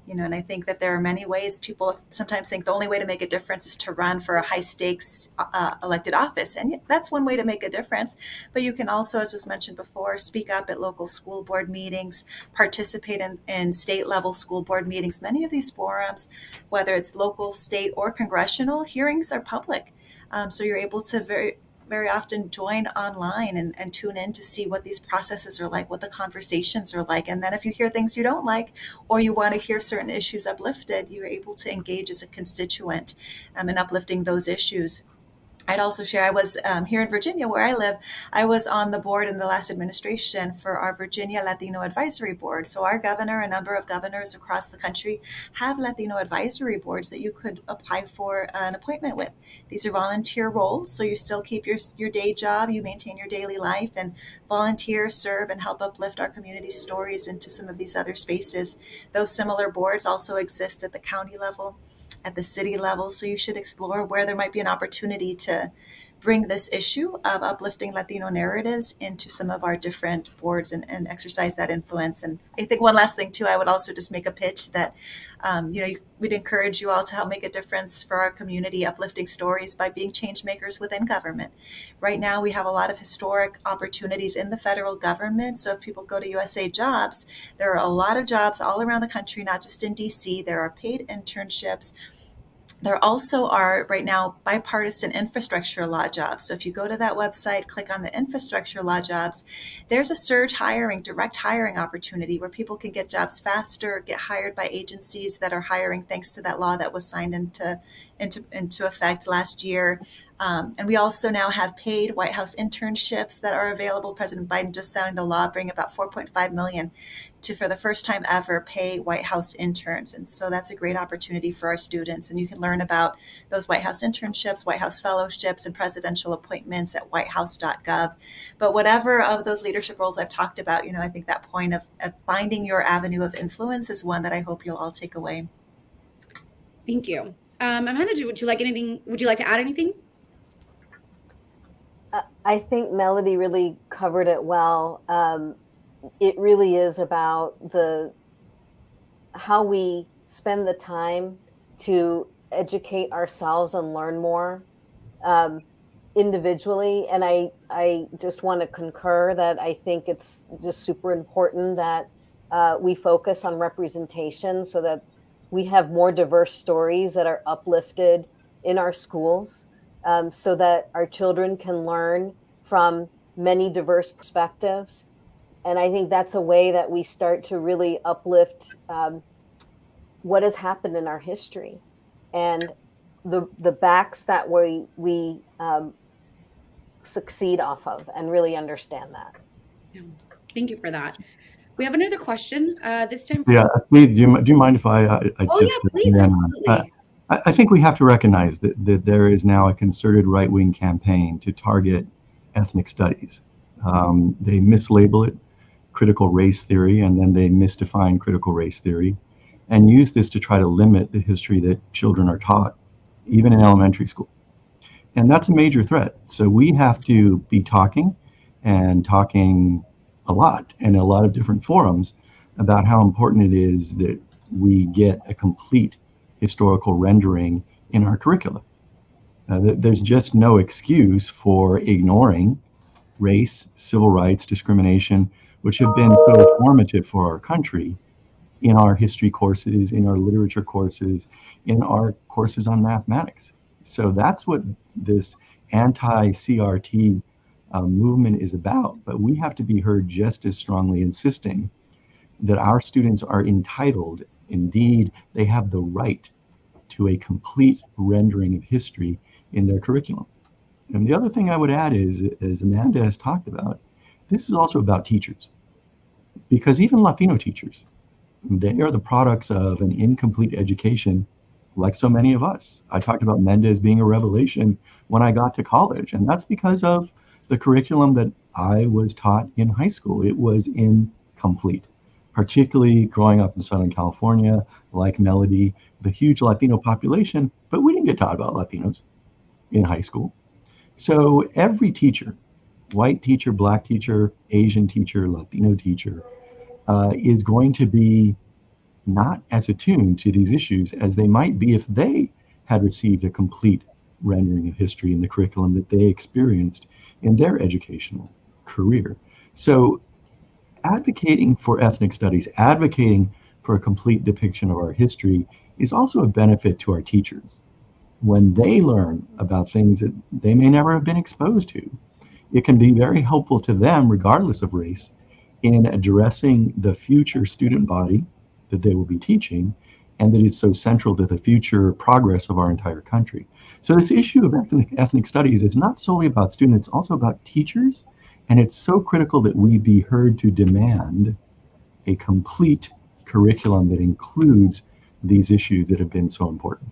And I think that there are many ways. People sometimes think the only way to make a difference is to run for a high stakes elected office. And that's one way to make a difference. But you can also, as was mentioned before, speak up at local school board meetings, participate in state level school board meetings. Many of these forums, whether it's local, state, or congressional, hearings are public. So you're able to very often join online and tune in to see what these processes are like, what the conversations are like. And then if you hear things you don't like, or you want to hear certain issues uplifted, you're able to engage as a constituent in uplifting those issues. I'd also share, I was here in Virginia, where I live, I was on the board in the last administration for our Virginia Latino Advisory Board. So our governor, a number of governors across the country, have Latino advisory boards that you could apply for an appointment with. These are volunteer roles, so you still keep your day job, you maintain your daily life, and volunteer, serve, and help uplift our community stories into some of these other spaces. Those similar boards also exist at the county level, at the city level. So you should explore where there might be an opportunity to bring this issue of uplifting Latino narratives into some of our different boards and exercise that influence. And I think one last thing too, I would also just make a pitch that, we'd encourage you all to help make a difference for our community, uplifting stories by being change makers within government. Right now, we have a lot of historic opportunities in the federal government. So if people go to USA Jobs, there are a lot of jobs all around the country, not just in DC. There are paid internships. There also are right now bipartisan infrastructure law jobs. So if you go to that website, click on the infrastructure law jobs, there's a surge hiring, direct hiring opportunity where people can get jobs faster, get hired by agencies that are hiring thanks to that law that was signed into effect last year. And we also now have paid White House internships that are available. President Biden just signed a law bringing about $4.5 million to, for the first time ever, pay White House interns. And so that's a great opportunity for our students. And you can learn about those White House internships, White House fellowships, and presidential appointments at whitehouse.gov. But whatever of those leadership roles I've talked about, I think that point of finding your avenue of influence is one that I hope you'll all take away. Thank you. Amanda, would you like anything? Would you like to add anything? I think Melody really covered it well. It really is about how we spend the time to educate ourselves and learn more individually. And I just want to concur that I think it's just super important that we focus on representation so that we have more diverse stories that are uplifted in our schools, so that our children can learn from many diverse perspectives. And I think that's a way that we start to really uplift what has happened in our history and the backs that we succeed off of, and really understand that. Yeah. Thank you for that. We have another question. This time. Yeah, Asleed, do you mind if I Oh just? yeah, please, absolutely. I think we have to recognize that there is now a concerted right-wing campaign to target ethnic studies. They mislabel it critical race theory, and then they misdefine critical race theory, and use this to try to limit the history that children are taught, even in elementary school. And that's a major threat. So we have to be talking a lot in a lot of different forums about how important it is that we get a complete historical rendering in our curricula. There's just no excuse for ignoring race, civil rights, discrimination, which have been so formative for our country in our history courses, in our literature courses, in our courses on mathematics. So that's what this anti-CRT movement is about. But we have to be heard just as strongly, insisting that our students are entitled, indeed, they have the right to a complete rendering of history in their curriculum. And the other thing I would add is, as Amanda has talked about, this is also about teachers. Because even Latino teachers, they are the products of an incomplete education, like so many of us. I talked about Mendez being a revelation when I got to college, and that's because of the curriculum that I was taught in high school. It was incomplete, particularly growing up in Southern California, like Melody, the huge Latino population, but we didn't get taught about Latinos in high school. So every teacher, white teacher, black teacher, Asian teacher, Latino teacher, is going to be not as attuned to these issues as they might be if they had received a complete rendering of history in the curriculum that they experienced in their educational career. So advocating for ethnic studies, advocating for a complete depiction of our history is also a benefit to our teachers. When they learn about things that they may never have been exposed to, it can be very helpful to them, regardless of race, in addressing the future student body that they will be teaching, and that is so central to the future progress of our entire country. So this issue of ethnic studies is not solely about students, it's also about teachers, and it's so critical that we be heard to demand a complete curriculum that includes these issues that have been so important.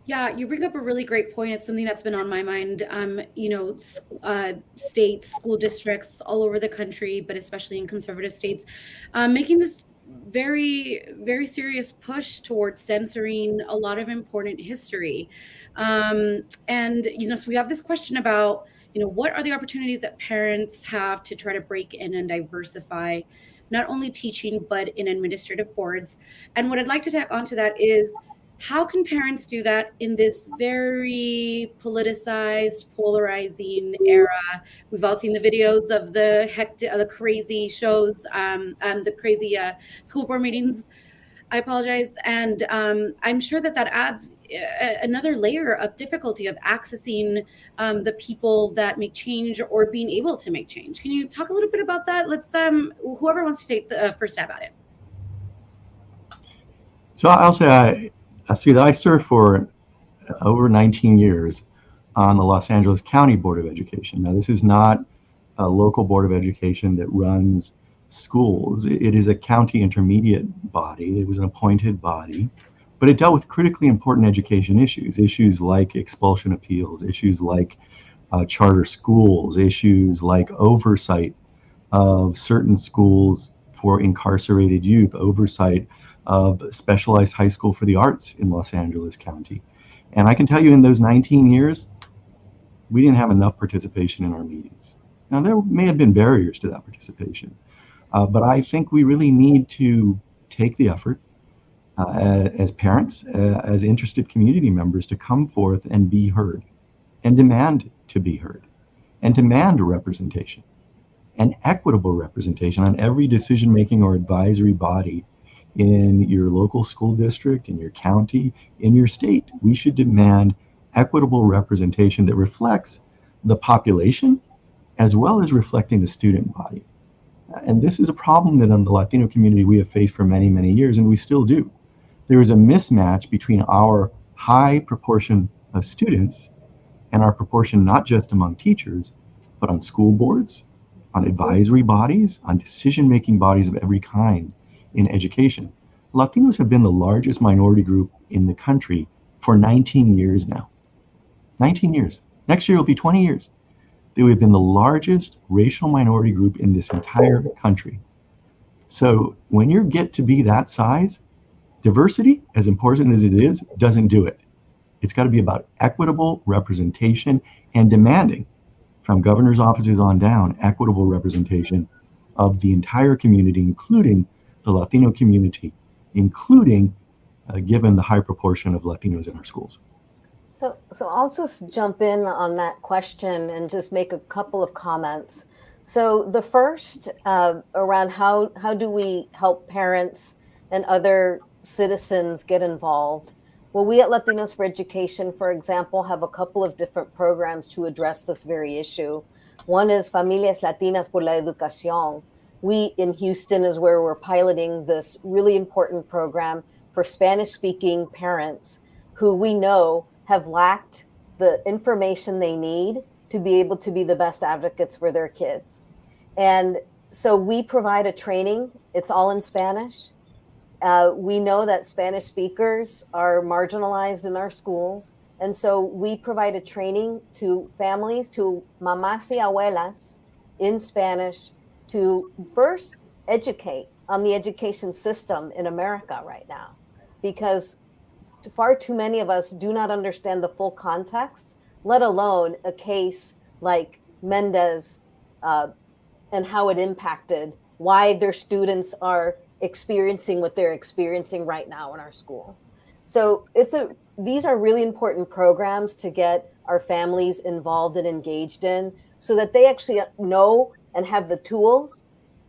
Yeah, you bring up a really great point. It's something that's been on my mind. States, school districts all over the country, but especially in conservative states, making this very, very serious push towards censoring a lot of important history. So we have this question about, what are the opportunities that parents have to try to break in and diversify, not only teaching, but in administrative boards. And what I'd like to tack onto that is, how can parents do that in this very politicized, polarizing era? We've all seen the videos of the crazy shows, the crazy school board meetings. I apologize. And I'm sure that adds another layer of difficulty of accessing the people that make change or being able to make change. Can you talk a little bit about that? Let's, whoever wants to take the first stab at it. So I'll say, I served for over 19 years on the Los Angeles County Board of Education. Now, this is not a local board of education that runs schools. It is a county intermediate body. It was an appointed body, but it dealt with critically important education issues like expulsion appeals, issues like charter schools, issues like oversight of certain schools for incarcerated youth, oversight of specialized high school for the arts in Los Angeles County. And I can tell you, in those 19 years, we didn't have enough participation in our meetings. Now, there may have been barriers to that participation, but I think we really need to take the effort as parents, as interested community members, to come forth and be heard and demand to be heard and demand representation and equitable representation on every decision-making or advisory body in your local school district, in your county, in your state. We should demand equitable representation that reflects the population as well as reflecting the student body. And this is a problem that in the Latino community we have faced for many, many years, and we still do. There is a mismatch between our high proportion of students and our proportion not just among teachers, but on school boards, on advisory bodies, on decision-making bodies of every kind in education. Latinos have been the largest minority group in the country for 19 years now. 19 years. Next year will be 20 years. They have been the largest racial minority group in this entire country. So when you get to be that size, diversity, as important as it is, doesn't do it. It's got to be about equitable representation and demanding from governor's offices on down equitable representation of the entire community, including the Latino community, including given the high proportion of Latinos in our schools. So I'll just jump in on that question and just make a couple of comments. So the first around how do we help parents and other citizens get involved? Well, we at Latinos for Education, for example, have a couple of different programs to address this very issue. One is Familias Latinas por la Educación. We in Houston is where we're piloting this really important program for Spanish-speaking parents who we know have lacked the information they need to be able to be the best advocates for their kids. And so we provide a training. It's all in Spanish. We know that Spanish speakers are marginalized in our schools. And so we provide a training to families, to mamás y abuelas in Spanish to first educate on the education system in America right now, because far too many of us do not understand the full context, let alone a case like Mendez and how it impacted why their students are experiencing what they're experiencing right now in our schools. So these are really important programs to get our families involved and engaged in so that they actually know and have the tools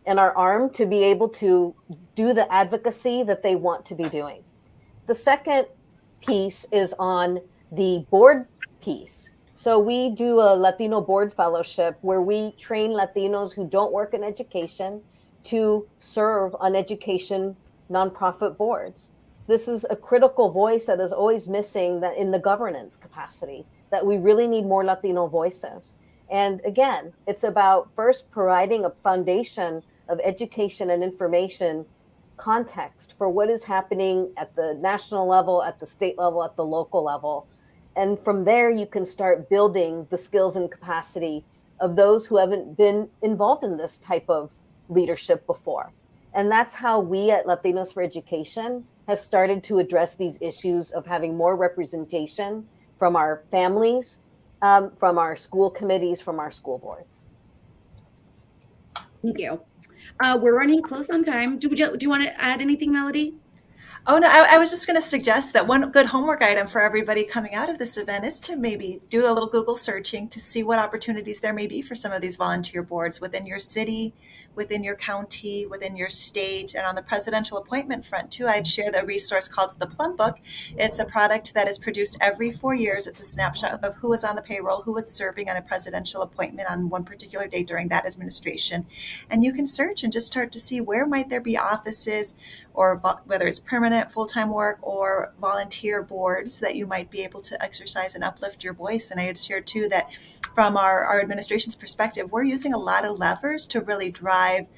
and are armed to be able to do the advocacy that they want to be doing. The second piece is on the board piece. So we do a Latino board fellowship where we train Latinos who don't work in education to serve on education nonprofit boards. This is a critical voice that is always missing that in the governance capacity, that we really need more Latino voices. And again, it's about first providing a foundation of education and information context for what is happening at the national level, at the state level, at the local level. And from there, you can start building the skills and capacity of those who haven't been involved in this type of leadership before. And that's how we at Latinos for Education have started to address these issues of having more representation from our families, from our school committees, from our school boards. Thank you. We're running close on time. Do you want to add anything, Melody? Oh, no, I was just going to suggest that one good homework item for everybody coming out of this event is to maybe do a little Google searching to see what opportunities there may be for some of these volunteer boards within your city, within your county, within your state, and on the presidential appointment front too. I'd share the resource called the Plum Book. It's a product that is produced every 4 years. It's a snapshot of who was on the payroll, who was serving on a presidential appointment on one particular day during that administration. And you can search and just start to see where might there be offices, or whether it's permanent full-time work or volunteer boards that you might be able to exercise and uplift your voice. And I had shared too that from our administration's perspective, we're using a lot of levers to really drive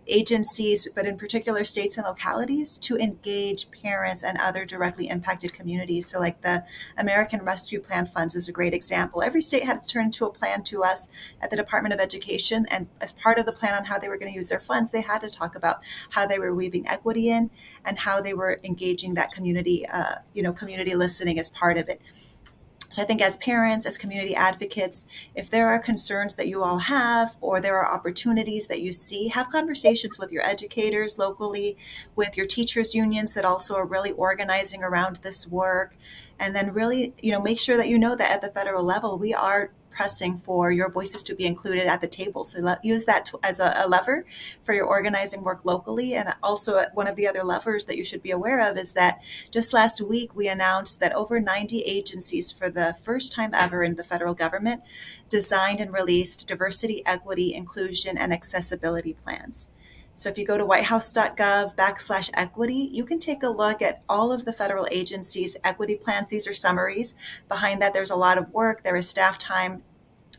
agencies, but in particular states and localities, to engage parents and other directly impacted communities. So like the American Rescue Plan funds is a great example. Every state had to turn into a plan to us at the Department of Education. And as part of the plan on how they were going to use their funds, they had to talk about how they were weaving equity in and how they were engaging that community, community listening as part of it. So I think as parents, as community advocates, if there are concerns that you all have, or there are opportunities that you see, have conversations with your educators locally, with your teachers unions that also are really organizing around this work. And then really, make sure that you know that at the federal level, we are pressing for your voices to be included at the table. So use that as a lever for your organizing work locally. And also one of the other levers that you should be aware of is that just last week, we announced that over 90 agencies for the first time ever in the federal government designed and released diversity, equity, inclusion, and accessibility plans. So if you go to whitehouse.gov/equity, you can take a look at all of the federal agencies' equity plans. These are summaries. Behind that, there's a lot of work. There is staff time.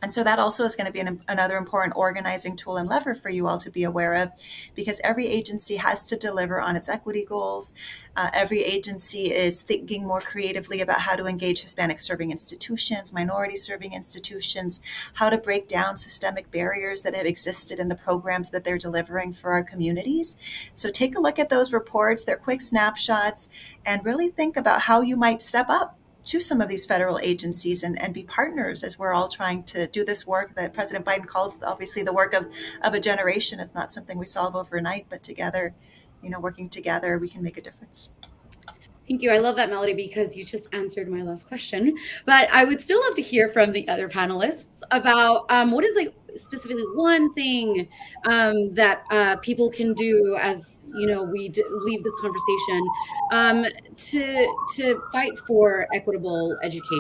And so that also is going to be another important organizing tool and lever for you all to be aware of, because every agency has to deliver on its equity goals. Every agency is thinking more creatively about how to engage Hispanic serving institutions, minority serving institutions, how to break down systemic barriers that have existed in the programs that they're delivering for our communities. So take a look at those reports, they're quick snapshots, and really think about how you might step up to some of these federal agencies and be partners as we're all trying to do this work that President Biden calls obviously the work of a generation. It's not something we solve overnight, but together, working together, we can make a difference. Thank you. I love that, Melody, because you just answered my last question. But I would still love to hear from the other panelists about what is specifically one thing that people can do as we leave this conversation to fight for equitable education.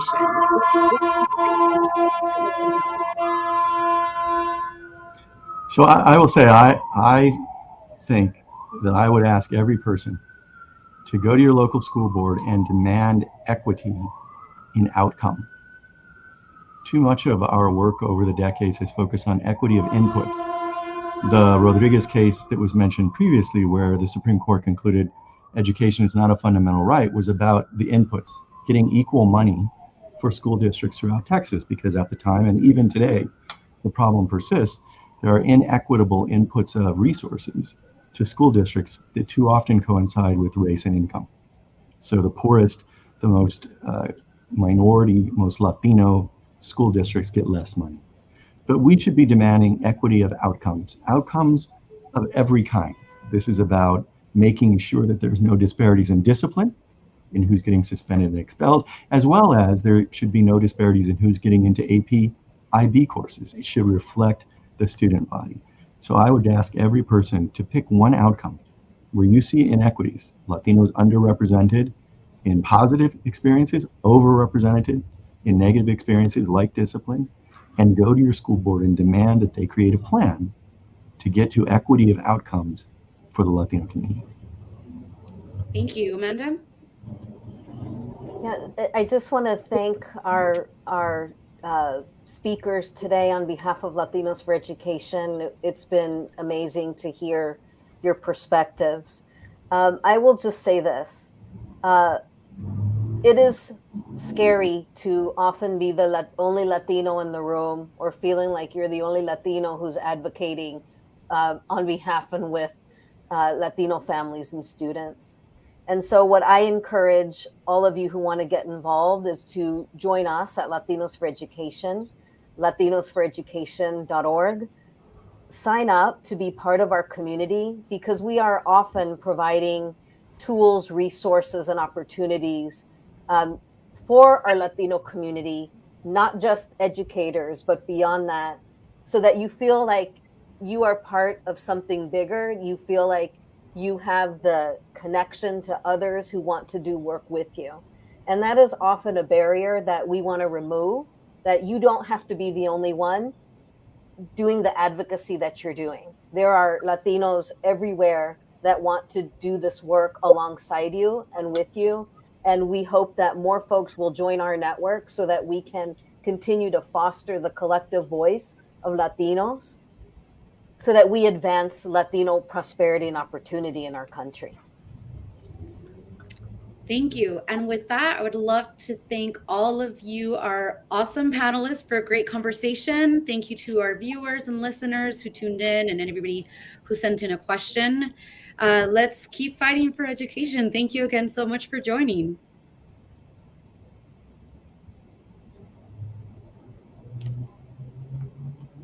So I will say I think that I would ask every person to go to your local school board and demand equity in outcome. Too much of our work over the decades has focused on equity of inputs. The Rodriguez case that was mentioned previously, where the Supreme Court concluded education is not a fundamental right, was about the inputs, getting equal money for school districts throughout Texas, because at the time, and even today, the problem persists. There are inequitable inputs of resources to school districts that too often coincide with race and income. So the poorest, the most minority, most Latino school districts get less money. But we should be demanding equity of outcomes of every kind. This is about making sure that there's no disparities in discipline, in who's getting suspended and expelled, as well as there should be no disparities in who's getting into AP, IB courses. It should reflect the student body. So I would ask every person to pick one outcome where you see inequities, Latinos underrepresented in positive experiences, overrepresented in negative experiences like discipline, and go to your school board and demand that they create a plan to get to equity of outcomes for the Latino community. Thank you. Amanda? Yeah, I just want to thank our speakers today on behalf of Latinos for Education. It's been amazing to hear your perspectives. I will just say this. It is scary to often be the only Latino in the room, or feeling like you're the only Latino who's advocating on behalf and with Latino families and students. And so what I encourage all of you who want to get involved is to join us at Latinos for Education, latinosforeducation.org. Sign up to be part of our community, because we are often providing tools, resources, and opportunities for our Latino community, not just educators, but beyond that, so that you feel like you are part of something bigger. You feel like you have the connection to others who want to do work with you. And that is often a barrier that we want to remove, that you don't have to be the only one doing the advocacy that you're doing. There are Latinos everywhere that want to do this work alongside you and with you. And we hope that more folks will join our network so that we can continue to foster the collective voice of Latinos, so that we advance Latino prosperity and opportunity in our country. Thank you. And with that, I would love to thank all of you, our awesome panelists, for a great conversation. Thank you to our viewers and listeners who tuned in, and everybody who sent in a question. Let's keep fighting for education. Thank you again so much for joining.